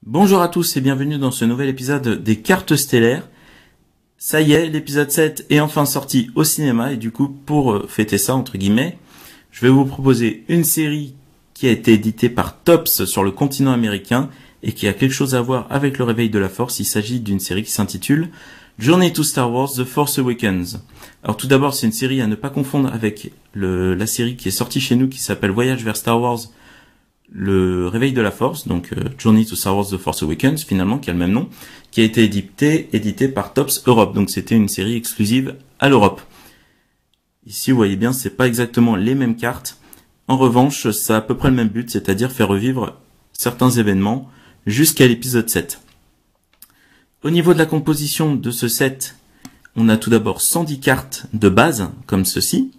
Bonjour à tous et bienvenue dans ce nouvel épisode des cartes stellaires. Ça y est, l'épisode 7 est enfin sorti au cinéma et du coup, pour fêter ça, entre guillemets, je vais vous proposer une série qui a été éditée par Topps sur le continent américain et qui a quelque chose à voir avec le réveil de la Force. Il s'agit d'une série qui s'intitule Journey to Star Wars The Force Awakens. Alors tout d'abord, c'est une série à ne pas confondre avec la série qui est sortie chez nous qui s'appelle Voyage vers Star Wars, le réveil de la Force, donc Journey to Star Wars The Force Awakens, finalement, qui a le même nom, qui a été édité par Topps Europe. Donc c'était une série exclusive à l'Europe. Ici, vous voyez bien, c'est pas exactement les mêmes cartes. En revanche, ça a à peu près le même but, c'est-à-dire faire revivre certains événements jusqu'à l'épisode 7. Au niveau de la composition de ce set, on a tout d'abord 110 cartes de base, comme ceci.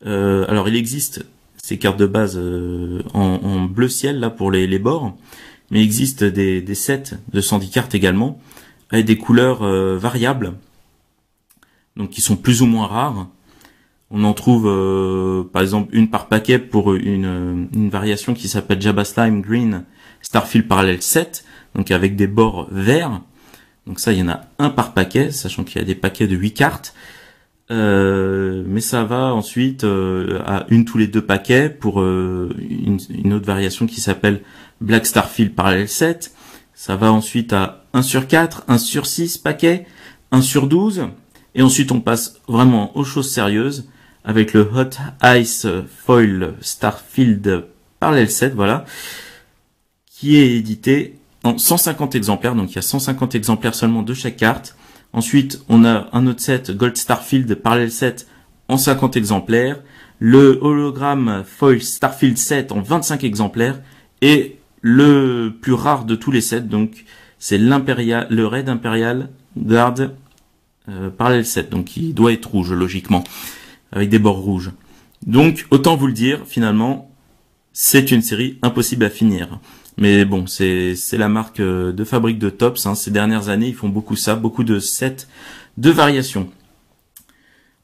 Alors il existe ces cartes de base en bleu ciel là pour les bords, mais il existe des sets de 110 cartes également, avec des couleurs variables, donc qui sont plus ou moins rares. On en trouve par exemple une par paquet pour une variation qui s'appelle Jabba Slime Green Starfield Parallel 7, donc avec des bords verts. Donc ça, il y en a un par paquet, sachant qu'il y a des paquets de 8 cartes. Mais ça va ensuite à une tous les 2 paquets pour une autre variation qui s'appelle Black Starfield Parallel 7. Ça va ensuite à 1 sur 4, 1 sur 6 paquets, 1 sur 12. Et ensuite, on passe vraiment aux choses sérieuses avec le Hot Ice Foil Starfield Parallel 7, voilà, qui est édité en 150 exemplaires. Donc il y a 150 exemplaires seulement de chaque carte. Ensuite, on a un autre set, Gold Starfield Parallel 7 en 50 exemplaires, le hologramme Foil Starfield 7 en 25 exemplaires, et le plus rare de tous les sets, donc c'est le Red Imperial Guard Parallel 7, donc qui doit être rouge logiquement, avec des bords rouges. Donc, autant vous le dire, finalement, c'est une série impossible à finir. Mais bon, c'est la marque de fabrique de Topps. Ces dernières années, ils font beaucoup ça, beaucoup de sets de variations.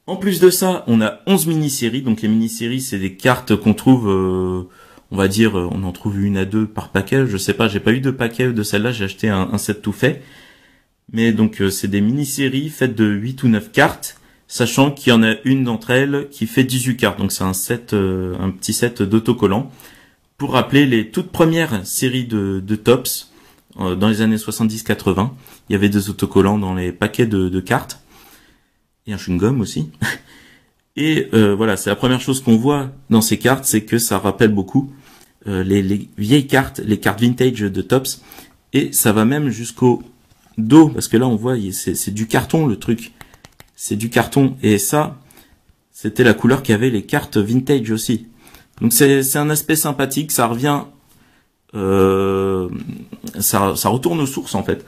En plus de ça, on a 11 mini-séries. Donc les mini-séries, c'est des cartes qu'on trouve, on va dire, on en trouve une à deux par paquet. Je sais pas, j'ai pas eu de paquet de celle-là, j'ai acheté un set tout fait. Mais donc c'est des mini-séries faites de 8 ou 9 cartes, sachant qu'il y en a une d'entre elles qui fait 18 cartes. Donc c'est un petit set d'autocollants. Pour rappeler les toutes premières séries de Topps, dans les années 70-80, il y avait des autocollants dans les paquets de cartes, et un chewing-gum aussi. Et voilà, c'est la première chose qu'on voit dans ces cartes, c'est que ça rappelle beaucoup les vieilles cartes, les cartes vintage de Topps, et ça va même jusqu'au dos, parce que là on voit, c'est du carton le truc, c'est du carton, et ça, c'était la couleur qu'avaient les cartes vintage aussi. Donc c'est un aspect sympathique, ça revient, ça retourne aux sources en fait.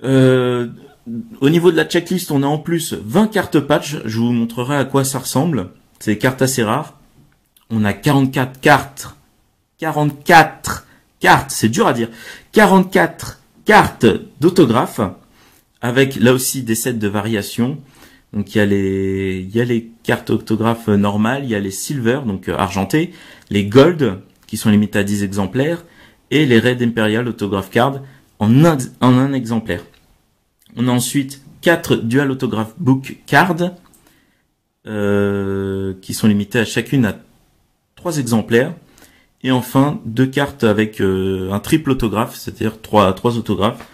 Au niveau de la checklist, on a en plus 20 cartes patch, je vous montrerai à quoi ça ressemble. C'est des cartes assez rares. On a 44 cartes, c'est dur à dire, 44 cartes d'autographes, avec là aussi des sets de variations. Donc il y a les cartes autographes normales, il y a les silver, donc argentées, les gold, qui sont limitées à 10 exemplaires, et les Red Imperial Autograph Card en un exemplaire. On a ensuite 4 Dual Autograph Book Cards, qui sont limitées à chacune à 3 exemplaires. Et enfin, 2 cartes avec un triple autographe, c'est-à-dire 3 autographes.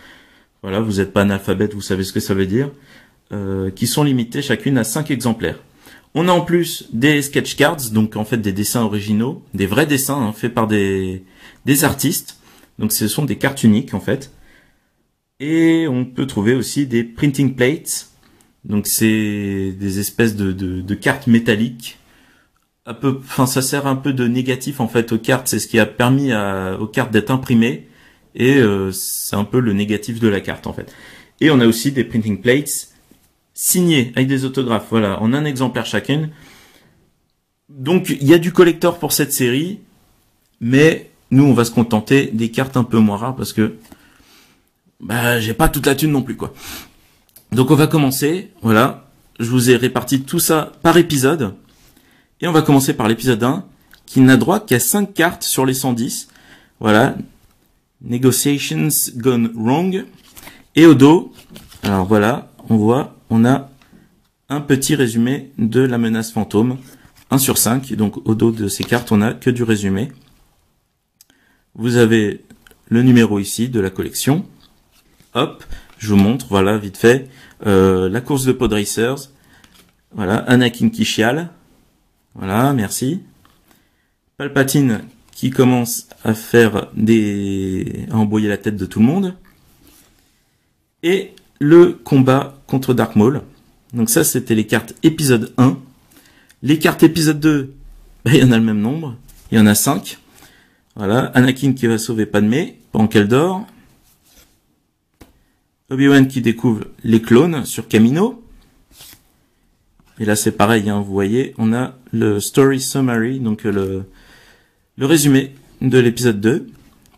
Voilà, vous n'êtes pas analphabète, vous savez ce que ça veut dire. Qui sont limitées chacune à 5 exemplaires. On a en plus des sketch cards, donc en fait des dessins originaux, des vrais dessins faits par des artistes. Donc ce sont des cartes uniques en fait. Et on peut trouver aussi des printing plates. Donc c'est des espèces de cartes métalliques. Ça sert un peu de négatif en fait aux cartes. C'est ce qui a permis aux cartes d'être imprimées. Et c'est un peu le négatif de la carte en fait. Et on a aussi des printing plates signé avec des autographes, voilà, en un exemplaire chacune. Donc il y a du collector pour cette série, mais nous on va se contenter des cartes un peu moins rares parce que j'ai pas toute la thune non plus quoi. Donc on va commencer, voilà, je vous ai réparti tout ça par épisode, et on va commencer par l'épisode 1 qui n'a droit qu'à 5 cartes sur les 110. Voilà, Negotiations Gone Wrong. Et au dos, alors voilà, on voit, on a un petit résumé de la menace fantôme, 1 sur 5. Donc au dos de ces cartes, on a que du résumé. Vous avez le numéro ici de la collection. Hop, je vous montre, voilà, vite fait, la course de Pod Racers. Voilà, Anakin qui chiale. Voilà, merci. Palpatine qui commence à à embrouiller la tête de tout le monde. Et le combat contre Dark Maul. Donc ça, c'était les cartes épisode 1. Les cartes épisode 2, il y en a le même nombre. Il y en a 5. Voilà, Anakin qui va sauver Padmé pendant qu'elle dort. Obi-Wan qui découvre les clones sur Kamino. Et là, c'est pareil, hein, vous voyez, on a le story summary, donc le résumé de l'épisode 2.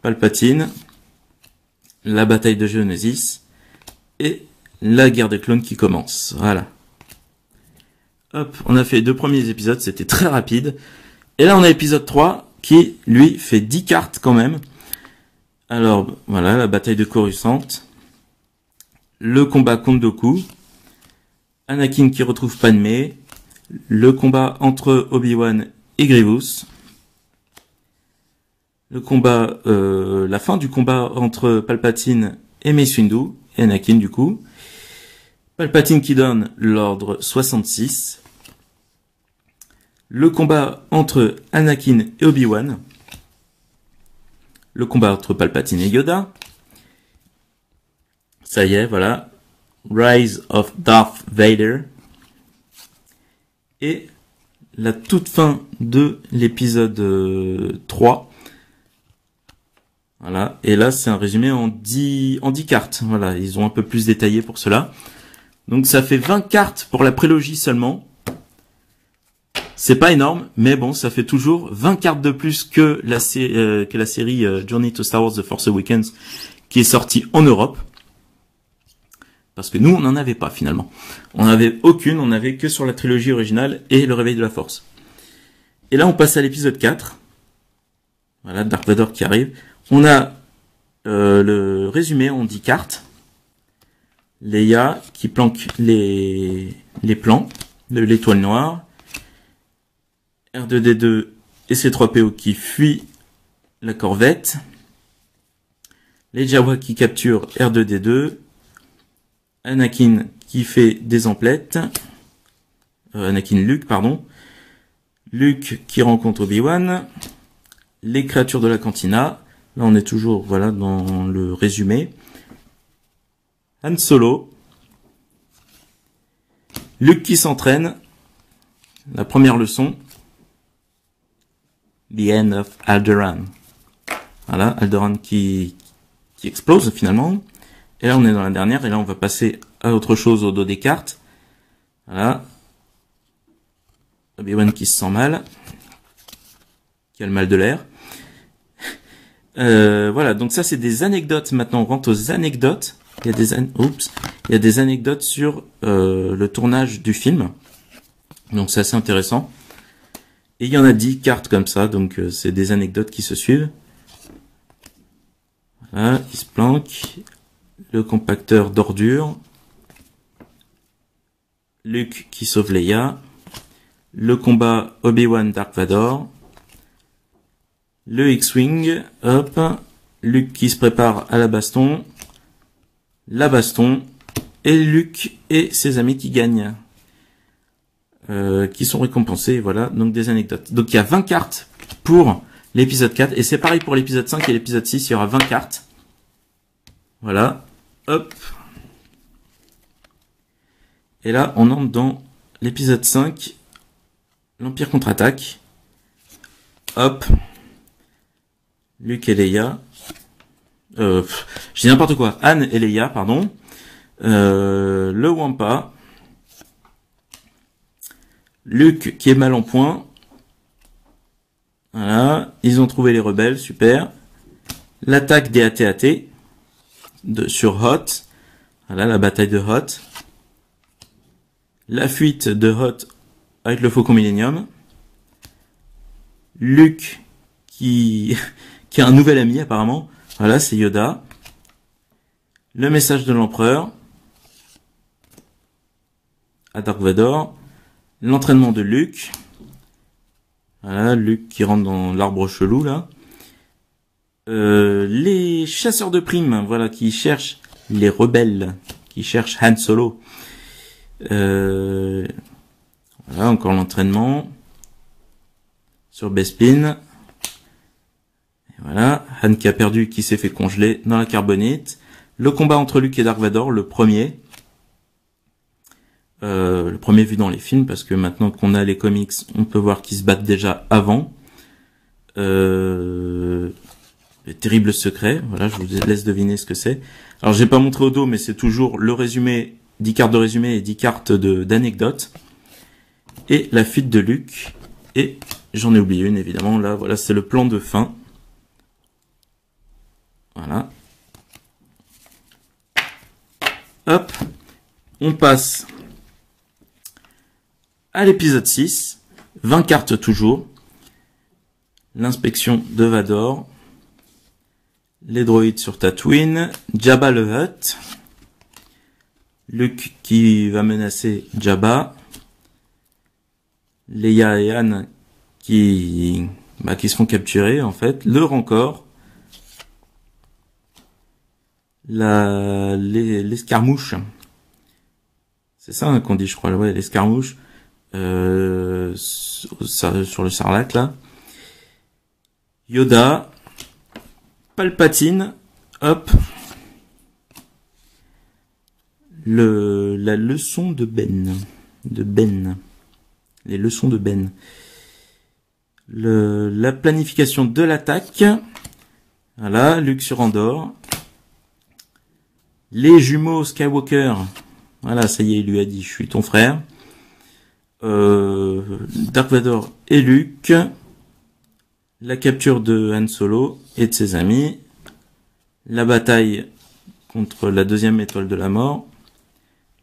Palpatine, la bataille de Geonosis et la guerre des clones qui commence. Voilà. Hop, on a fait les 2 premiers épisodes, c'était très rapide. Et là, on a l'épisode 3 qui, lui, fait 10 cartes quand même. Alors, voilà, la bataille de Coruscant. Le combat contre Dooku. Anakin qui retrouve Padmé. Le combat entre Obi-Wan et Grievous. Le combat, la fin du combat entre Palpatine et Mace Windu. Et Anakin du coup. Palpatine qui donne l'ordre 66. Le combat entre Anakin et Obi-Wan. Le combat entre Palpatine et Yoda. Ça y est, voilà. Rise of Darth Vader. Et la toute fin de l'épisode 3. Voilà. Et là, c'est un résumé en 10 cartes. Voilà. Ils ont un peu plus détaillé pour cela. Donc, ça fait 20 cartes pour la prélogie seulement. C'est pas énorme, mais bon, ça fait toujours 20 cartes de plus que la série Journey to Star Wars The Force Awakens qui est sortie en Europe. Parce que nous, on n'en avait pas finalement. On n'avait aucune, on n'avait que sur la trilogie originale et le Réveil de la Force. Et là, on passe à l'épisode 4. Voilà, Dark Vador qui arrive. On a le résumé en 10 cartes. Leia qui planque les plans de l'étoile noire. R2D2 et C3PO qui fuient la corvette. Les Jawa qui capturent R2D2. Anakin qui fait des emplettes. Luke, pardon. Luke qui rencontre Obi-Wan. Les créatures de la cantina. Là, on est toujours, voilà, dans le résumé. Han Solo. Luke qui s'entraîne. La première leçon. The End of Alderaan. Voilà, Alderaan qui explose finalement. Et là, on est dans la dernière. Et là, on va passer à autre chose au dos des cartes. Voilà. Obi-Wan qui se sent mal. Qui a le mal de l'air. Voilà, donc ça, c'est des anecdotes. Maintenant, on rentre aux anecdotes. Il y a des anecdotes sur le tournage du film. Donc, c'est assez intéressant. Et il y en a 10 cartes comme ça. Donc, c'est des anecdotes qui se suivent. Voilà, il se planque. Le compacteur d'ordures. Luke qui sauve Leia. Le combat Obi-Wan Dark Vador. Le X-Wing. Hop. Luke qui se prépare à la baston. La baston. Et Luke et ses amis qui gagnent. Qui sont récompensés. Voilà. Donc des anecdotes. Donc il y a 20 cartes pour l'épisode 4. Et c'est pareil pour l'épisode 5 et l'épisode 6. Il y aura 20 cartes. Voilà. Hop. Et là, on entre dans l'épisode 5. L'Empire contre-attaque. Hop. Luke et Leia. Je dis n'importe quoi. Han et Leia, pardon. Le Wampa. Luke qui est mal en point. Voilà. Ils ont trouvé les rebelles. Super. L'attaque des AT-AT. Sur Hoth. Voilà, la bataille de Hoth. La fuite de Hoth avec le Faucon Millenium. Luke qui a un nouvel ami apparemment. Voilà, c'est Yoda. Le message de l'empereur à Dark Vador. L'entraînement de Luke. Voilà, Luke qui rentre dans l'arbre chelou, là. Les chasseurs de primes, voilà, qui cherchent les rebelles, qui cherchent Han Solo. Voilà, encore l'entraînement sur Bespin. Et voilà, Han qui a perdu, qui s'est fait congeler dans la carbonite. Le combat entre Luke et Dark Vador, le premier. Le premier vu dans les films, parce que maintenant qu'on a les comics, on peut voir qu'ils se battent déjà avant. Le terrible secret, voilà, je vous laisse deviner ce que c'est. Alors j'ai pas montré au dos, mais c'est toujours le résumé, 10 cartes de résumé et 10 cartes d'anecdotes. Et la fuite de Luke. Et j'en ai oublié une évidemment, là, voilà, c'est le plan de fin. Voilà. Hop, on passe à l'épisode 6, 20 cartes toujours, l'inspection de Vador, les droïdes sur Tatooine, Jabba le Hutt, Luke qui va menacer Jabba, Leia et Han qui se font capturer en fait, le Rancor, l'escarmouche, c'est ça hein, qu'on dit je crois, ouais, l'escarmouche, sur le Sarlacc là, Yoda, Palpatine, hop, la leçon de Ben, les leçons de Ben, la planification de l'attaque, voilà, Luke sur Andorre, les jumeaux Skywalker, voilà, ça y est, il lui a dit, je suis ton frère, Dark Vador et Luke, la capture de Han Solo et de ses amis, la bataille contre la deuxième étoile de la mort,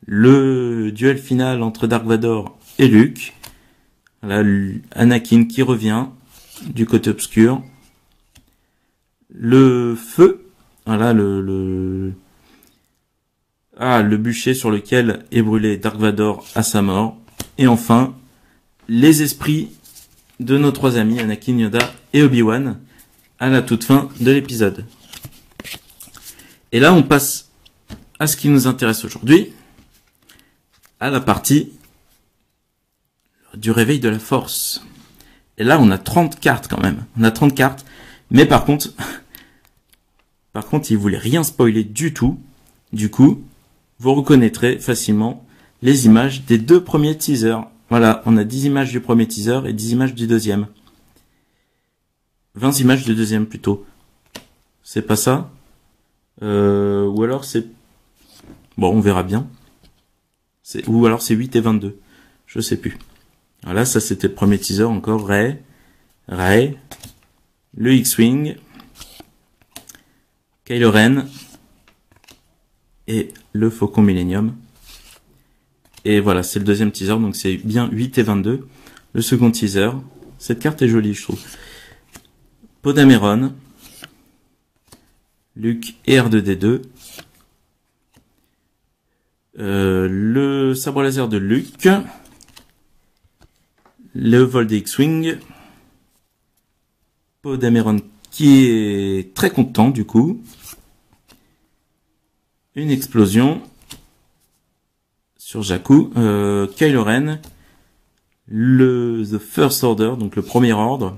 le duel final entre Dark Vador et Luke, voilà, Anakin qui revient du côté obscur, le feu, voilà, le bûcher sur lequel est brûlé Dark Vador à sa mort, et enfin, les esprits de nos trois amis, Anakin, Yoda et Obi-Wan, à la toute fin de l'épisode. Et là, on passe à ce qui nous intéresse aujourd'hui, à la partie du réveil de la force. Et là, on a 30 cartes quand même. On a 30 cartes, mais par contre, il voulait rien spoiler du tout. Du coup, vous reconnaîtrez facilement les images des deux premiers teasers. Voilà, on a 10 images du premier teaser et 10 images du deuxième. 20 images du deuxième plutôt. C'est pas ça? Ou alors c'est... Bon, on verra bien. Ou alors c'est 8 et 22. Je sais plus. Voilà, ça c'était le premier teaser encore. Rey, le X-Wing, Kylo Ren et le Faucon Millennium. Et voilà, c'est le deuxième teaser, donc c'est bien 8 et 22. Le second teaser, cette carte est jolie, je trouve. Poe Dameron, Luke et R2D2, le sabre laser de Luke, le vol des X-Wing, Poe Dameron qui est très content du coup, une explosion sur Jakku, Kylo Ren, The First Order, donc le premier ordre,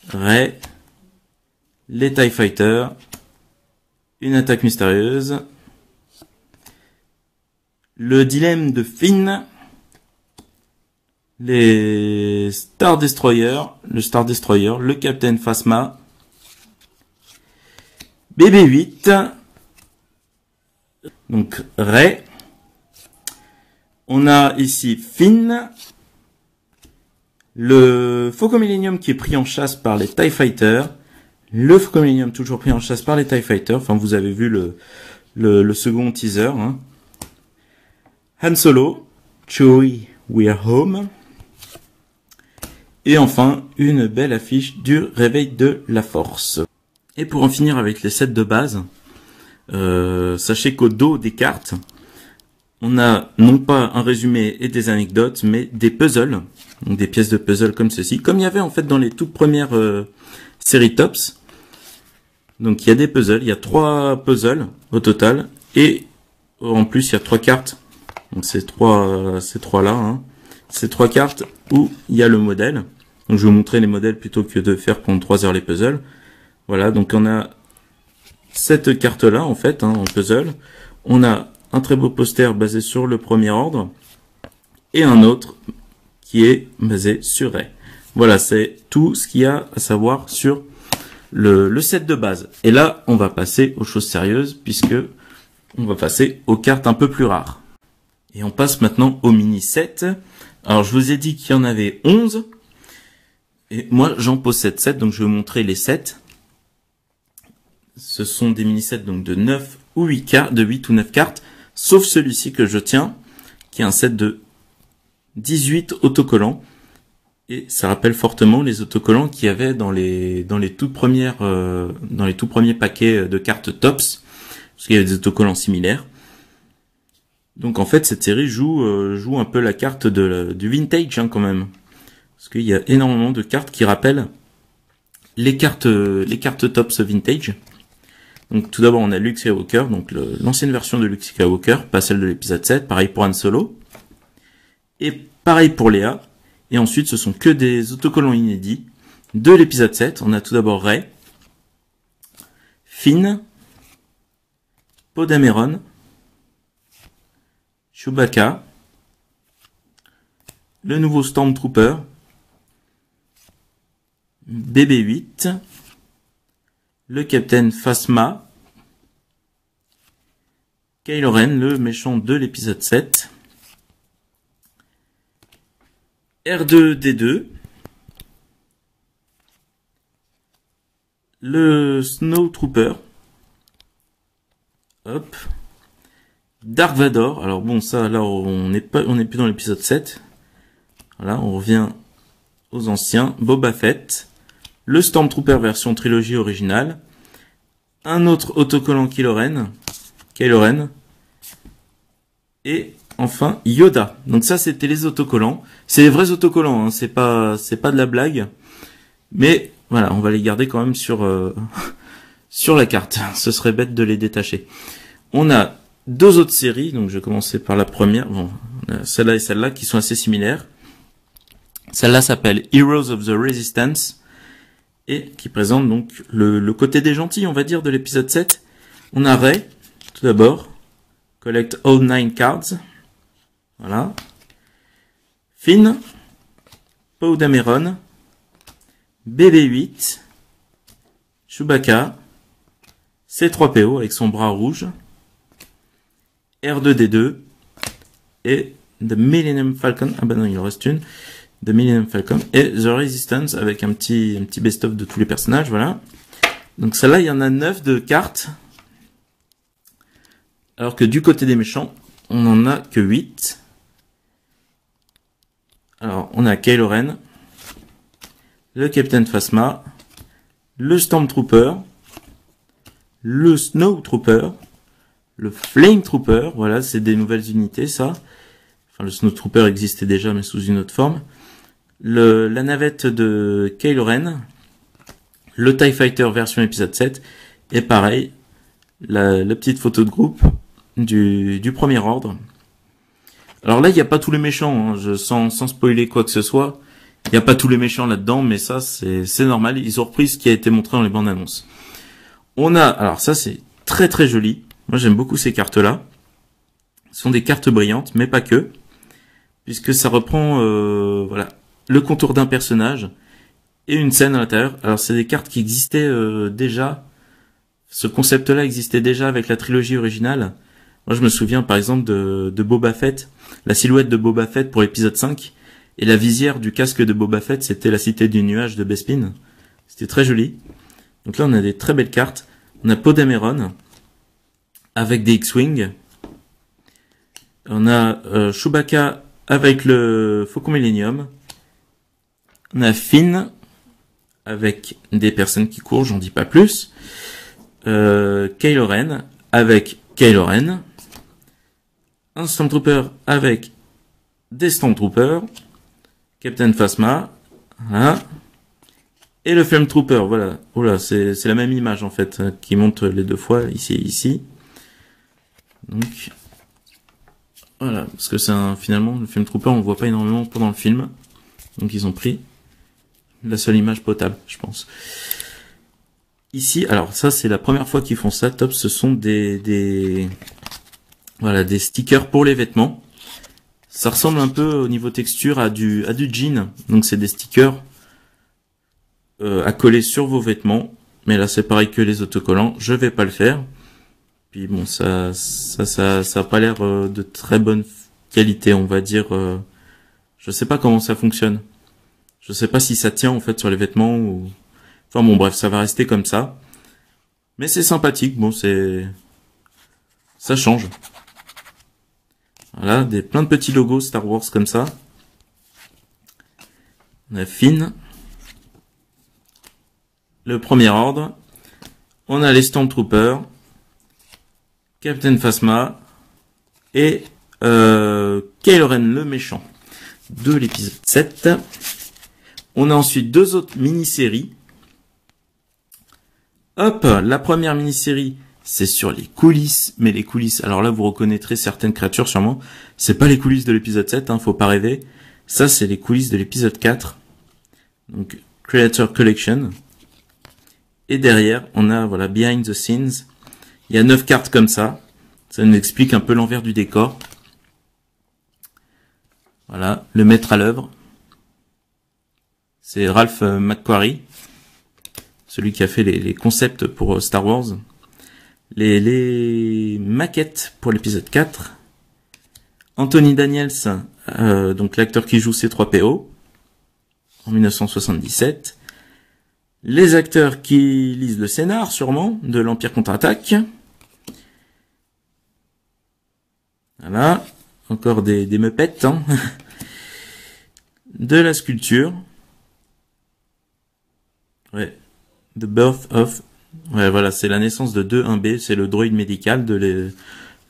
Rey, les TIE Fighters, une attaque mystérieuse, le dilemme de Finn, les Star Destroyer, le Captain Phasma, BB-8, donc Rey. On a ici Finn, le Faucon Millennium qui est pris en chasse par les TIE Fighters, le Faucon Millennium toujours pris en chasse par les TIE Fighters, enfin vous avez vu le second teaser, hein. Han Solo, Chewie, we are home. Et enfin, une belle affiche du réveil de la force. Et pour en finir avec les sets de base, sachez qu'au dos des cartes, on a non pas un résumé et des anecdotes, mais des puzzles, donc des pièces de puzzle comme ceci, comme il y avait en fait dans les toutes premières séries Tops. Donc il y a des puzzles, il y a 3 puzzles au total, et en plus il y a 3 cartes. Donc ces trois là, hein. Ces 3 cartes où il y a le modèle. Donc je vais vous montrer les modèles plutôt que de faire pendant 3 heures les puzzles. Voilà, donc on a cette carte là en fait, hein, en puzzle. On a un très beau poster basé sur le premier ordre et un autre qui est basé sur Ray. Voilà, c'est tout ce qu'il y a à savoir sur le set de base. Et là, on va passer aux choses sérieuses puisque on va passer aux cartes un peu plus rares. Et on passe maintenant au mini set. Alors, je vous ai dit qu'il y en avait 11. Et moi, j'en possède 7, donc je vais vous montrer les 7. Ce sont des mini-sets donc de 9 ou 8 cartes, de 8 ou 9 cartes, sauf celui-ci que je tiens, qui est un set de 18 autocollants. Et ça rappelle fortement les autocollants qu'il y avait dans les toutes premières, dans les tout premiers paquets de cartes Tops, parce qu'il y avait des autocollants similaires. Donc en fait, cette série joue un peu la carte du vintage, hein, quand même. Parce qu'il y a énormément de cartes qui rappellent les cartes Tops vintage. Donc tout d'abord, on a Luke Skywalker, donc l'ancienne version de Luke Skywalker, pas celle de l'épisode 7, pareil pour Han Solo. Et pareil pour Léa. Et ensuite, ce sont que des autocollants inédits de l'épisode 7. On a tout d'abord Rey, Finn, Poe Dameron, Chewbacca, le nouveau Stormtrooper, BB-8, le Captain Phasma, Kylo Ren, le méchant de l'épisode 7, R2-D2, le Snowtrooper, hop, Dark Vador. Alors bon, ça là on n'est plus dans l'épisode 7. Voilà, on revient aux anciens. Boba Fett, le Stormtrooper version trilogie originale, un autre autocollant Kylo Ren, et enfin Yoda. Donc ça c'était les autocollants. C'est les vrais autocollants, hein. C'est pas de la blague. Mais voilà, on va les garder quand même sur sur la carte. Ce serait bête de les détacher. On a 2 autres séries, donc je vais commencer par la première. Bon, celle-là et celle-là qui sont assez similaires. Celle-là s'appelle Heroes of the Resistance et qui présente donc le côté des gentils, on va dire, de l'épisode 7. On a Rey, tout d'abord. Collect all 9 cards. Voilà. Finn, Poe Dameron, BB-8, Chewbacca, C3PO avec son bras rouge, R2-D2 et The Millennium Falcon. Ah bah non, il en reste une. The Millennium Falcon et The Resistance avec un petit best-of de tous les personnages, voilà. Donc celle-là, il y en a 9 de cartes. Alors que du côté des méchants, on n'en a que 8. Alors, on a Kylo Ren, le Captain Phasma, le Stormtrooper, le Snowtrooper, le Flame Trooper, voilà, c'est des nouvelles unités, ça. Enfin, le Snowtrooper existait déjà, mais sous une autre forme. La navette de Kylo Ren, le TIE Fighter version épisode 7, et pareil, la petite photo de groupe du premier ordre. Alors là, il n'y a pas tous les méchants, hein, sans spoiler quoi que ce soit. Il n'y a pas tous les méchants là-dedans, mais ça, c'est normal. Ils ont repris ce qui a été montré dans les bandes annonces. On a, alors ça, c'est très très joli. Moi, j'aime beaucoup ces cartes-là. Ce sont des cartes brillantes, mais pas que. Puisque ça reprend, voilà, le contour d'un personnage et une scène à l'intérieur. Alors, c'est des cartes qui existaient déjà. Ce concept-là existait déjà avec la trilogie originale. Moi, je me souviens, par exemple, de Boba Fett. La silhouette de Boba Fett pour l'épisode 5. Et la visière du casque de Boba Fett, c'était la cité du nuage de Bespin. C'était très joli. Donc là, on a des très belles cartes. On a Poe Dameron avec des X-Wing. On a Chewbacca avec le Faucon Millenium. On a Finn avec des personnes qui courent, j'en dis pas plus. Kylo Ren avec Kylo Ren. Un Stormtrooper avec des Stormtroopers. Captain Phasma. Voilà. Et le Flame Trooper, voilà. Oula, c'est la même image en fait, qui monte les deux fois, ici et ici. Donc, voilà, parce que c'est finalement, le Flame Trooper, on le voit pas énormément pendant le film. Donc ils ont pris la seule image potable, je pense. Ici, alors ça c'est la première fois qu'ils font ça, top, ce sont voilà, des stickers pour les vêtements. Ça ressemble un peu au niveau texture à du jean, donc c'est des stickers à coller sur vos vêtements, mais là c'est pareil que les autocollants, je vais pas le faire. Puis bon, ça a pas l'air de très bonne qualité, on va dire. Je sais pas comment ça fonctionne. Je sais pas si ça tient en fait sur les vêtements ou. Enfin bon, bref, ça va rester comme ça. Mais c'est sympathique. Bon, ça change. Voilà, plein de petits logos Star Wars comme ça. On a Finn. Le Premier Ordre. On a les Stormtroopers. Captain Phasma. Et Kylo Ren le méchant de l'épisode 7. On a ensuite deux autres mini-séries. Hop, la première mini-série, c'est sur les coulisses, mais les coulisses, alors là vous reconnaîtrez certaines créatures sûrement, c'est pas les coulisses de l'épisode 7, hein, faut pas rêver, ça c'est les coulisses de l'épisode 4, donc Creator Collection, et derrière on a voilà Behind the Scenes, il y a 9 cartes comme ça nous explique un peu l'envers du décor, voilà, le maître à l'œuvre, c'est Ralph McQuarrie, celui qui a fait les concepts pour Star Wars. Les maquettes pour l'épisode 4. Anthony Daniels, donc l'acteur qui joue C3PO, en 1977. Les acteurs qui lisent le scénar, sûrement, de l'Empire contre-attaque. Voilà, encore des meupettes. Hein. De la sculpture. Ouais. The Birth of... Ouais, voilà, c'est la naissance de 2-1B, c'est le droïde médical de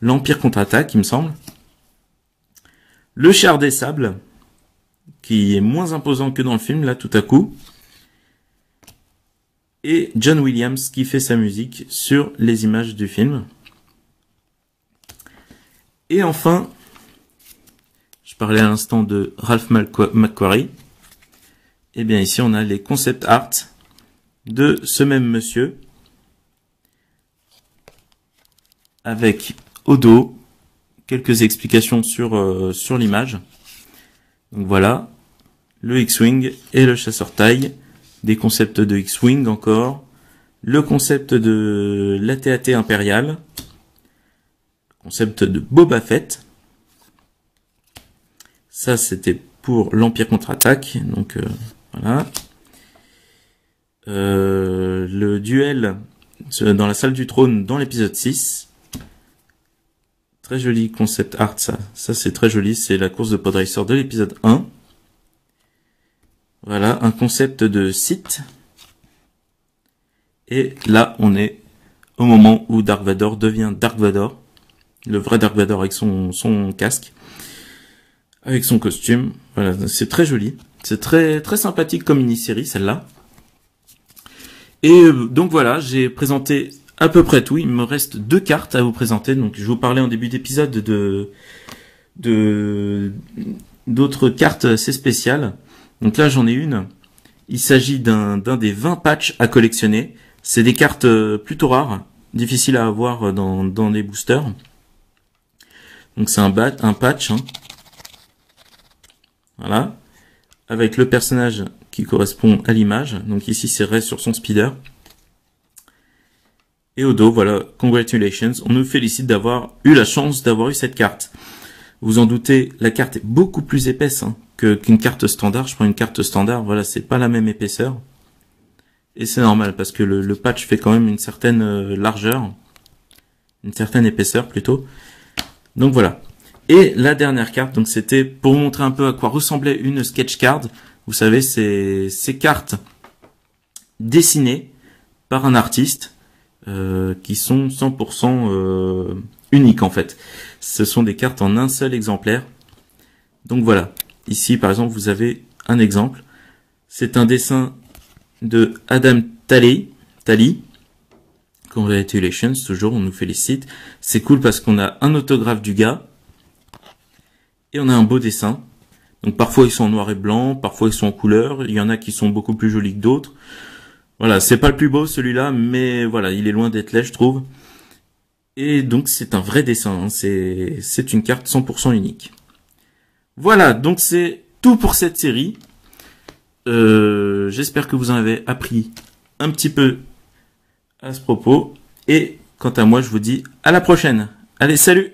l'Empire contre-attaque, il me semble. Le char des sables, qui est moins imposant que dans le film, là, tout à coup. Et John Williams, qui fait sa musique sur les images du film. Et enfin, je parlais à l'instant de Ralph McQuarrie. Et bien ici, on a les concept art de ce même monsieur, avec au dos quelques explications sur l'image. Donc voilà, le X-Wing et le chasseur-taille, des concepts de X-Wing encore, le concept de l'AT-AT impérial, le concept de Boba Fett. Ça c'était pour l'Empire contre-attaque, donc voilà. Le duel dans la salle du trône dans l'épisode 6. Très joli concept art, ça c'est très joli, c'est la course de pod racer de l'épisode 1. Voilà, un concept de site. Et là, on est au moment où Dark Vador devient Dark Vador. Le vrai Dark Vador avec son casque. Avec son costume. Voilà, c'est très joli. C'est très sympathique comme mini-série, celle-là. Et donc voilà, j'ai présenté à peu près tout. Il me reste 2 cartes à vous présenter. Donc je vous parlais en début d'épisode d'autres cartes assez spéciales. Donc là j'en ai une. Il s'agit d'un des 20 patchs à collectionner. C'est des cartes plutôt rares, difficiles à avoir dans les boosters. Donc c'est un patch. Hein. Voilà. Avec le personnage qui correspond à l'image. Donc ici c'est Rey sur son speeder. Et au dos, voilà, congratulations, on nous félicite d'avoir eu la chance d'avoir eu cette carte. Vous en doutez, la carte est beaucoup plus épaisse hein, qu'une carte standard. Je prends une carte standard, voilà, c'est pas la même épaisseur. Et c'est normal parce que le patch fait quand même une certaine largeur, une certaine épaisseur plutôt. Donc voilà. Et la dernière carte, donc c'était pour vous montrer un peu à quoi ressemblait une sketch card. Vous savez, ces cartes dessinées par un artiste qui sont 100% uniques en fait. Ce sont des cartes en un seul exemplaire. Donc voilà, ici par exemple vous avez un exemple. C'est un dessin de Adam Talley. Congratulations, toujours, on nous félicite. C'est cool parce qu'on a un autographe du gars. Et on a un beau dessin. Donc parfois ils sont en noir et blanc, parfois ils sont en couleur. Il y en a qui sont beaucoup plus jolis que d'autres. Voilà, c'est pas le plus beau celui-là, mais voilà, il est loin d'être laid, je trouve. Et donc c'est un vrai dessin, hein. C'est une carte 100% unique. Voilà, donc c'est tout pour cette série. J'espère que vous en avez appris un petit peu à ce propos. Et quant à moi, je vous dis à la prochaine. Allez, salut!